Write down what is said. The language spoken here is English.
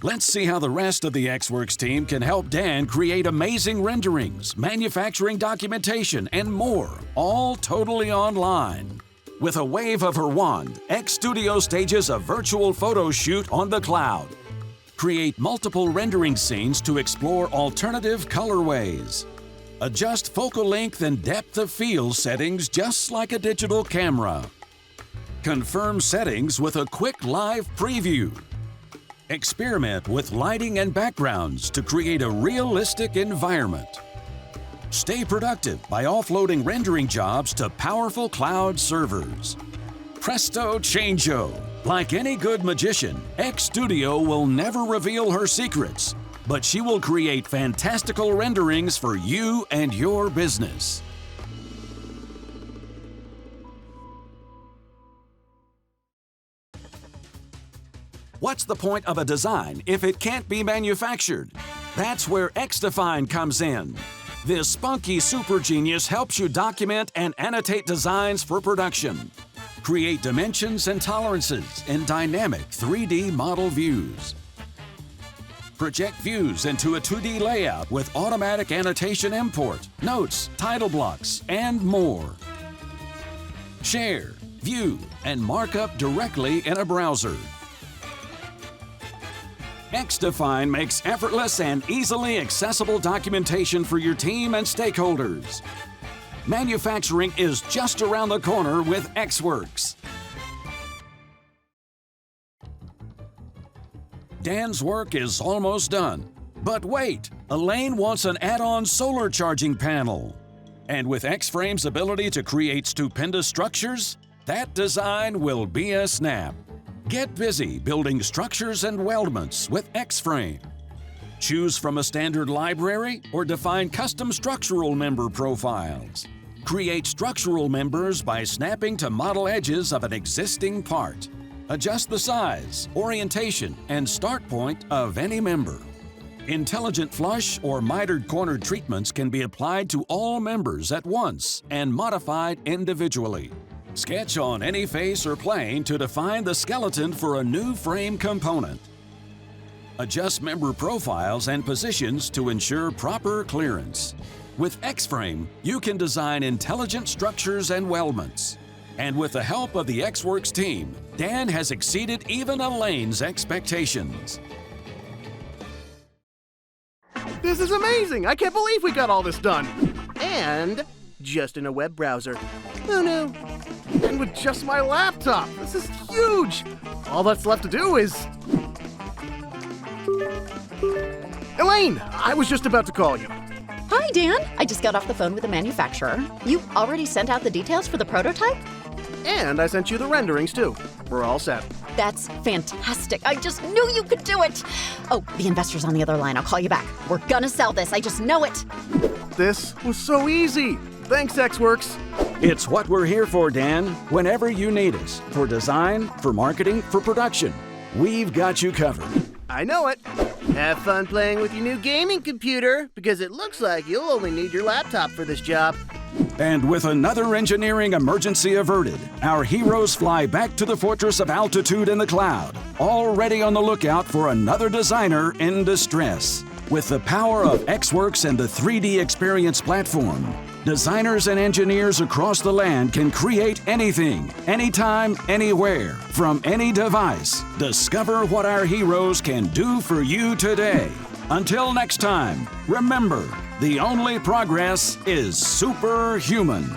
Let's see how the rest of the xWorks team can help Dan create amazing renderings, manufacturing documentation, and more, all totally online. With a wave of her wand, xStudio stages a virtual photo shoot on the cloud. Create multiple rendering scenes to explore alternative colorways. Adjust focal length and depth of field settings just like a digital camera. Confirm settings with a quick live preview. Experiment with lighting and backgrounds to create a realistic environment. Stay productive by offloading rendering jobs to powerful cloud servers. Presto changeo! Like any good magician, xStudio will never reveal her secrets, but she will create fantastical renderings for you and your business. What's the point of a design if it can't be manufactured? That's where XDefine comes in. This spunky super genius helps you document and annotate designs for production. Create dimensions and tolerances in dynamic 3D model views. Project views into a 2D layout with automatic annotation import, notes, title blocks, and more. Share, view, and markup directly in a browser. XDefine makes effortless and easily accessible documentation for your team and stakeholders. Manufacturing is just around the corner with xWorks. Dan's work is almost done. But wait, Elaine wants an add-on solar charging panel. And with X-Frame's ability to create stupendous structures, that design will be a snap. Get busy building structures and weldments with X-Frame. Choose from a standard library or define custom structural member profiles. Create structural members by snapping to model edges of an existing part. Adjust the size, orientation, and start point of any member. Intelligent flush or mitered corner treatments can be applied to all members at once and modified individually. Sketch on any face or plane to define the skeleton for a new frame component. Adjust member profiles and positions to ensure proper clearance. With X-Frame, you can design intelligent structures and weldments. And with the help of the xWorks team, Dan has exceeded even Elaine's expectations. This is amazing! I can't believe we got all this done! And just in a web browser. Who knew? And with just my laptop! This is huge! All that's left to do is... Elaine! I was just about to call you. Hi, Dan. I just got off the phone with the manufacturer. You already sent out the details for the prototype? And I sent you the renderings, too. We're all set. That's fantastic. I just knew you could do it. Oh, the investor's on the other line. I'll call you back. We're gonna sell this. I just know it. This was so easy. Thanks, xWorks. It's what we're here for, Dan. Whenever you need us. For design, for marketing, for production. We've got you covered. I know it. Have fun playing with your new gaming computer, because it looks like you'll only need your laptop for this job. And with another engineering emergency averted, our heroes fly back to the fortress of altitude in the cloud, already on the lookout for another designer in distress. With the power of xWorks and the 3D Experience platform, designers and engineers across the land can create anything, anytime, anywhere, from any device. Discover what our heroes can do for you today. Until next time, remember, the only progress is superhuman.